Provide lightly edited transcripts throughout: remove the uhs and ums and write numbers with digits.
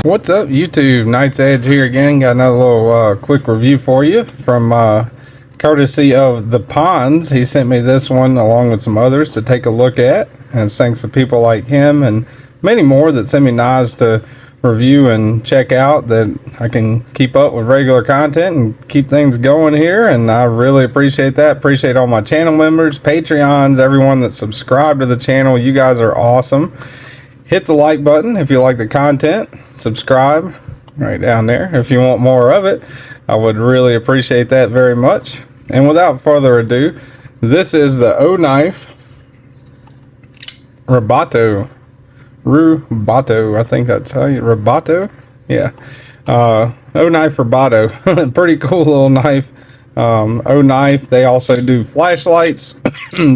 What's up, YouTube? Knight's Edge here again. Got another little quick review for you from courtesy of The Ponds. He sent me this one along with some others to take a look at, and thanks to people like him and many more that send me knives to review and check out, that I can keep up with regular content and keep things going here, and I really appreciate that. Appreciate all my channel members, Patreons, everyone that's subscribed to the channel. You guys are awesome. Hit the like button if you like the content. Subscribe right down there if you want more of it. I would really appreciate that very much. And without further ado, this is the OKnife Rubato. I think that's how you Rubato. Yeah. OKnife Rubato. Pretty cool little knife. OKnife. They also do flashlights.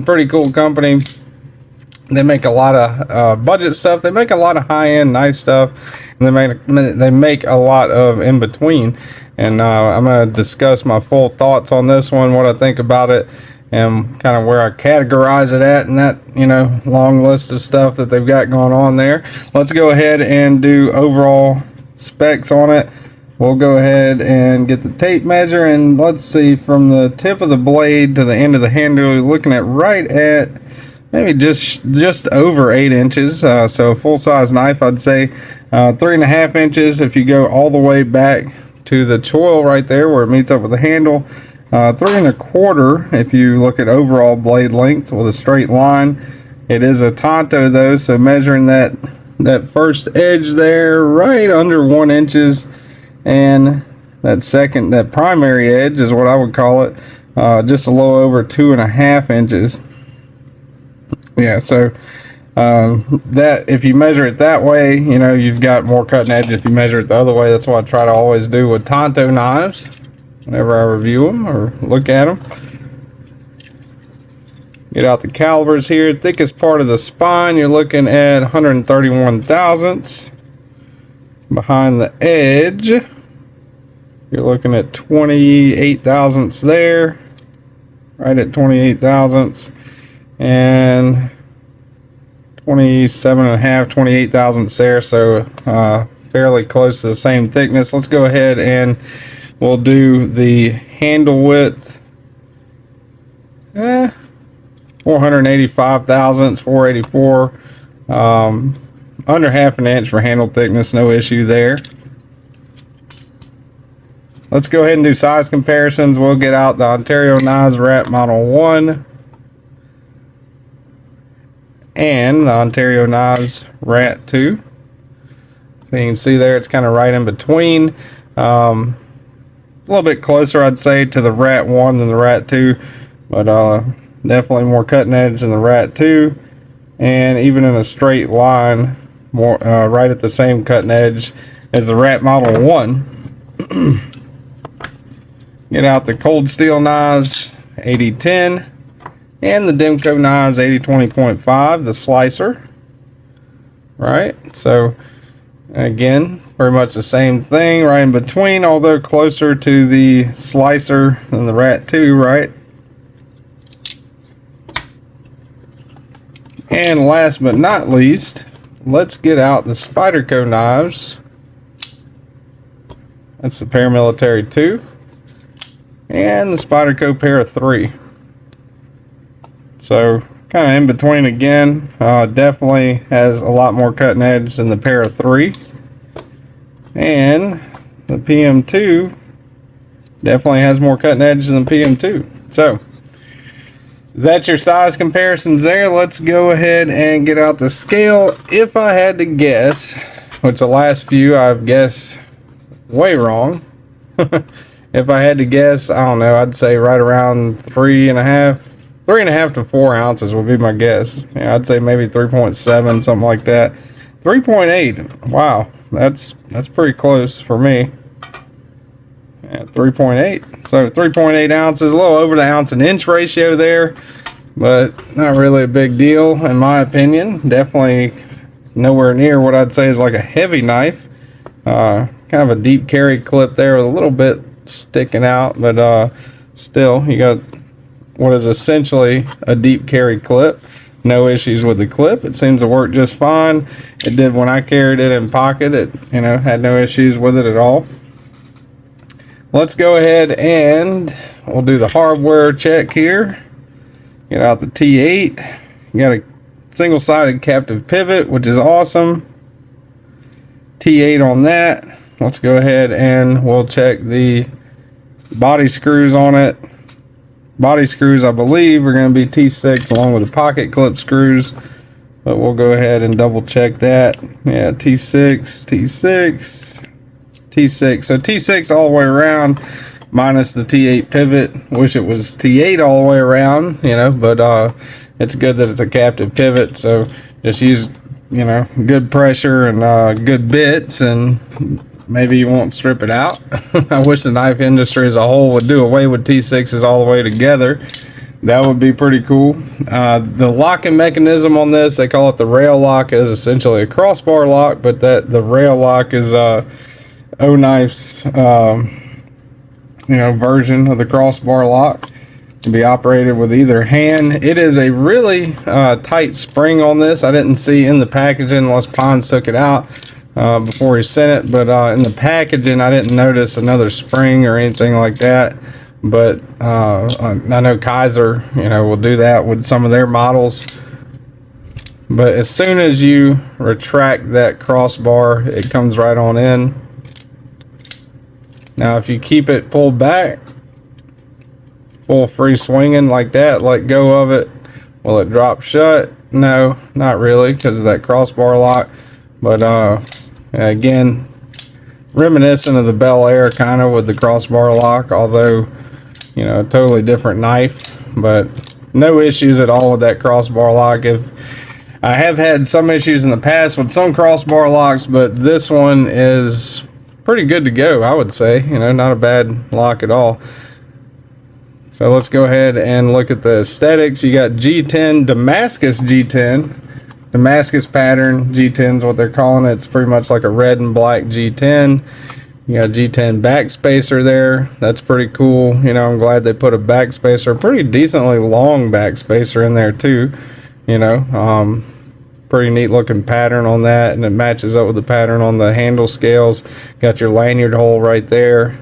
Pretty cool company. They make a lot of budget stuff. They make a lot of high-end nice stuff, and they make a lot of in between. And I'm going to discuss my full thoughts on this one, what I think about it, and kind of where I categorize it at, and that, you know, long list of stuff that they've got going on there. Let's go ahead and do overall specs on it. We'll go ahead and get the tape measure, and let's see, from the tip of the blade to the end of the handle, we're looking at right at maybe just over 8 inches. So a full-size knife, I'd say 3.5 inches if you go all the way back to the choil right there where it meets up with the handle. 3.25 if you look at overall blade length with a straight line. It is a tanto though, so measuring that first edge there right under 1 inches, and that primary edge is what I would call it, just a little over 2.5 inches. Yeah, so that, if you measure it that way, you know, you've got more cutting edge. If you measure it the other way, that's what I try to always do with tanto knives whenever I review them or look at them. Get out the calibers here. Thickest part of the spine, you're looking at 131 thousandths. Behind the edge, you're looking at 28 thousandths there, right at 28 thousandths. And 27.5, 28 thousandths there, so fairly close to the same thickness. Let's go ahead and we'll do the handle width. 485 thousandths, 484. Under half an inch for handle thickness, no issue there. Let's go ahead and do size comparisons. We'll get out the Ontario Knives Rat Model 1 and the Ontario Knives Rat 2. So you can see there it's kind of right in between. A little bit closer, I'd say, to the Rat 1 than the Rat 2, but definitely more cutting edge than the Rat 2, and even in a straight line, more right at the same cutting edge as the Rat Model 1. Get out the Cold Steel Knives 8010. And the Demco Knives 8020.5, the slicer. Right, so again, very much the same thing, right in between, although closer to the slicer than the Rat 2, right? And last but not least, let's get out the Spyderco knives. That's the Paramilitary 2 and the Spyderco Para 3. So kind of in between again. Definitely has a lot more cutting edge than the Para 3, and the PM2 definitely has more cutting edge than the PM2. So that's your size comparisons there. Let's go ahead and get out the scale. If I had to guess, which the last few I've guessed way wrong, if I had to guess, I don't know, I'd say right around 3.5 to 4 ounces would be my guess. Yeah, I'd say maybe 3.7, something like that. 3.8. Wow, that's pretty close for me. Yeah, 3.8. So 3.8 ounces, a little over the ounce and inch ratio there, but not really a big deal in my opinion. Definitely nowhere near what I'd say is like a heavy knife. Kind of a deep carry clip there with a little bit sticking out, but still, you got what is essentially a deep carry clip. No issues with the clip. It seems to work just fine. It did when I carried it in pocket. It, you know, had no issues with it at all. Let's go ahead and we'll do the hardware check here. Get out the T8. You got a single-sided captive pivot, which is awesome. T8 on that. Let's go ahead and we'll check the body screws on it. Body screws, I believe, are going to be T6 along with the pocket clip screws, but we'll go ahead and double check that. Yeah, T6, T6, T6. So T6 all the way around, minus the T8 pivot. Wish it was T8 all the way around, you know, but it's good that it's a captive pivot. So just use, you know, good pressure and good bits, and maybe you won't strip it out. I wish the knife industry as a whole would do away with T6s all the way together. That would be pretty cool. The locking mechanism on this, they call it the rail lock, is essentially a crossbar lock, but the rail lock is OKnife's you know, version of the crossbar lock. Can be operated with either hand. It is a really tight spring on this. I didn't see in the packaging unless Pons took it out before he sent it, but in the packaging I didn't notice another spring or anything like that. But I know Kizer, you know, will do that with some of their models. But as soon as you retract that crossbar, it comes right on in. Now if you keep it pulled back, full free swinging like that, let go of it, will it drop shut? No, not really, because of that crossbar lock. But again, reminiscent of the Bel Air kind of with the crossbar lock, although, you know, a totally different knife. But no issues at all with that crossbar lock. If I have had some issues in the past with some crossbar locks, but this one is pretty good to go, I would say. You know, not a bad lock at all. So let's go ahead and look at the aesthetics. You got G10, Damascus G10. Damascus pattern, G10 is what they're calling it. It's pretty much like a red and black G10. You got G10 backspacer there. That's pretty cool. You know, I'm glad they put a backspacer, a pretty decently long backspacer in there too. You know, pretty neat looking pattern on that, and it matches up with the pattern on the handle scales. Got your lanyard hole right there.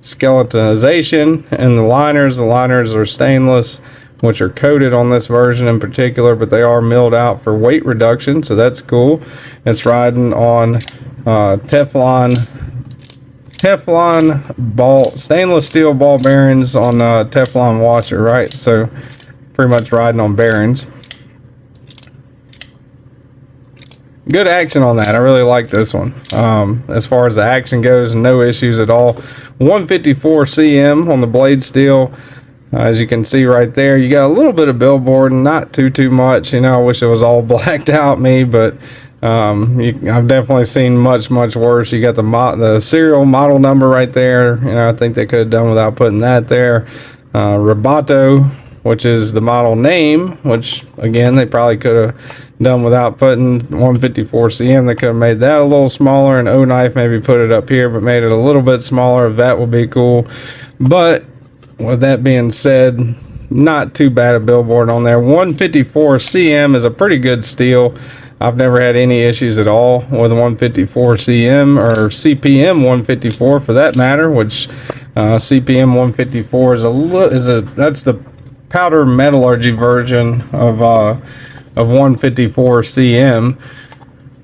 Skeletonization and the liners are stainless, which are coated on this version in particular, but they are milled out for weight reduction, so that's cool. It's riding on Teflon ball, stainless steel ball bearings on Teflon washer, right? So pretty much riding on bearings. Good action on that. I really like this one. As far as the action goes, no issues at all. 154 cm on the blade steel. As you can see right there, you got a little bit of billboard, not too much. You know, I wish it was all blacked out me, but I've definitely seen much worse. You got the serial model number right there. You know, I think they could have done without putting that there. Rubato, which is the model name, which again they probably could have done without putting 154 cm. They could have made that a little smaller, and OKnife maybe put it up here but made it a little bit smaller. That would be cool. But with that being said, not too bad a billboard on there. 154 cm is a pretty good steel. I've never had any issues at all with 154 cm or CPM 154 for that matter, which CPM 154 that's the powder metallurgy version of 154 cm.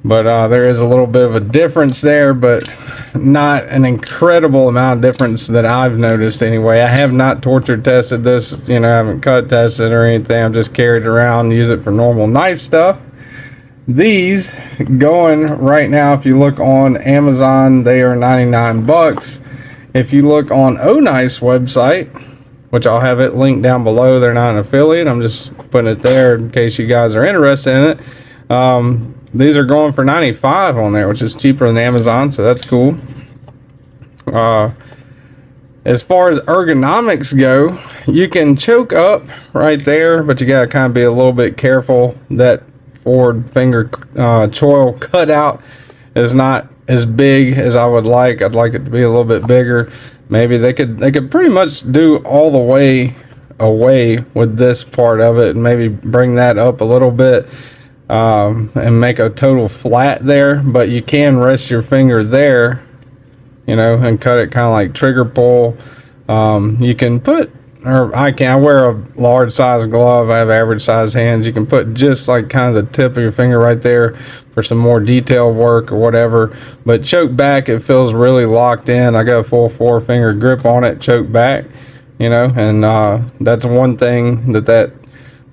But there is a little bit of a difference there, but not an incredible amount of difference that I've noticed anyway. I have not torture tested this, you know, I haven't cut tested or anything. I've just carried it around and use it for normal knife stuff. These going right now, if you look on Amazon, they are 99 bucks. If you look on OKnife's website, which I'll have it linked down below, they're not an affiliate, I'm just putting it there in case you guys are interested in it. These are going for 95 on there, which is cheaper than Amazon, so that's cool. As far as ergonomics go, you can choke up right there, but you gotta kind of be a little bit careful. That forward finger choil cutout is not as big as I would like. I'd like it to be a little bit bigger. Maybe they could pretty much do all the way away with this part of it and maybe bring that up a little bit, and make a total flat there. But you can rest your finger there, you know, and cut it kind of like trigger pull. You can put, or I wear a large size glove. I have average size hands. You can put just like kind of the tip of your finger right there for some more detailed work or whatever. But choke back, it feels really locked in. I got a full 4-finger grip on it, choke back, you know, and that's one thing that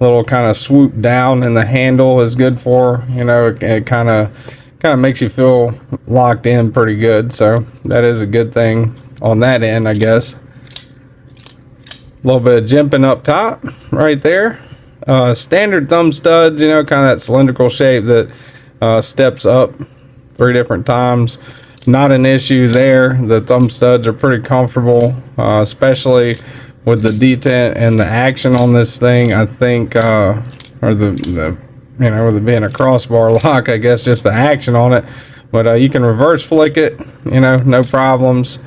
little kind of swoop down in the handle is good for. You know, it kind of makes you feel locked in pretty good. So that is a good thing on that end, I guess. A little bit of jimping up top right there. Standard thumb studs, you know, kind of that cylindrical shape that steps up 3 different times. Not an issue there. The thumb studs are pretty comfortable, especially with the detent and the action on this thing. I think, or the you know, with it being a crossbar lock, I guess just the action on it. But you can reverse flick it, you know, no problems.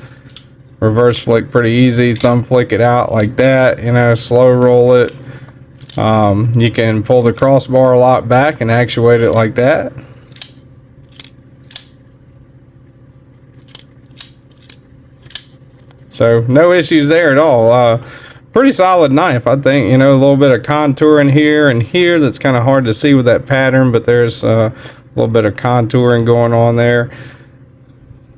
Reverse flick pretty easy. Thumb flick it out like that, you know, slow roll it. You can pull the crossbar lock back and actuate it like that. So no issues there at all. Pretty solid knife, I think. You know, a little bit of contouring here and here that's kind of hard to see with that pattern, but there's a little bit of contouring going on there.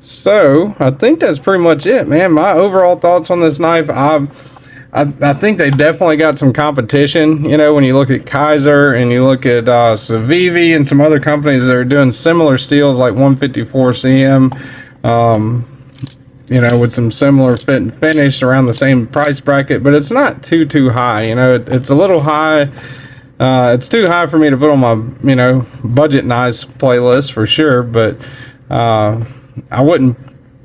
So I think that's pretty much it, man. My overall thoughts on this knife, I think they definitely got some competition. You know, when you look at Kizer and you look at Civivi and some other companies that are doing similar steels like 154 CM, you know, with some similar fit and finish around the same price bracket, but it's not too high. You know, it's a little high. It's too high for me to put on my, you know, budget knives playlist for sure, but I wouldn't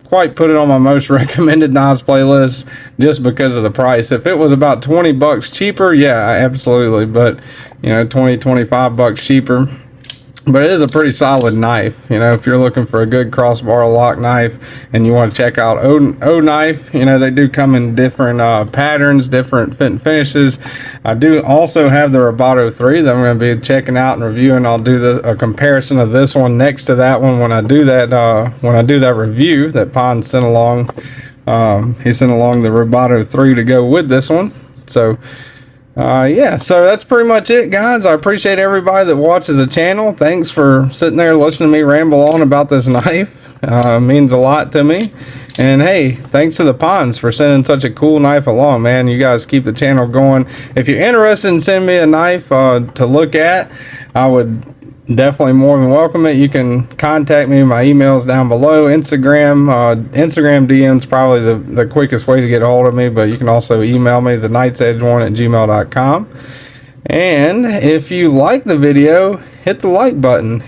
quite put it on my most recommended knives playlist just because of the price. If it was about 20 bucks cheaper, yeah, absolutely, but you know, 25 bucks cheaper. But it is a pretty solid knife. You know, if you're looking for a good crossbar lock knife and you want to check out OKnife, you know, they do come in different patterns, different fit and finishes. I do also have the Rubato 3 that I'm going to be checking out and reviewing. I'll do a comparison of this one next to that one when I do that review that Pon sent along. He sent along the Rubato 3 to go with this one. So yeah, so that's pretty much it, guys. I appreciate everybody that watches the channel. Thanks for sitting there listening to me ramble on about this knife. Means a lot to me. And hey, thanks to the Pons for sending such a cool knife along, man. You guys keep the channel going. If you're interested in sending me a knife to look at, I would definitely more than welcome it. You can contact me. My email's down below. Instagram DM's probably the quickest way to get a hold of me, but you can also email me, thenightsedge1@gmail.com. And if you like the video, hit the like button.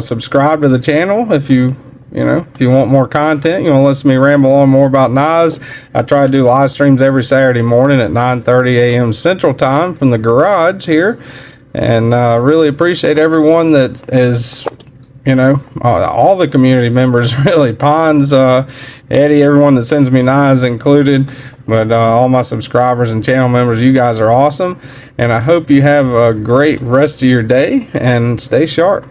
Subscribe to the channel if you want more content. You want to listen to me ramble on more about knives. I try to do live streams every Saturday morning at 9:30 a.m. Central Time from the garage here. And really appreciate everyone that is, you know, all the community members, really. Pons, Eddie, everyone that sends me knives included. But all my subscribers and channel members, you guys are awesome. And I hope you have a great rest of your day and stay sharp.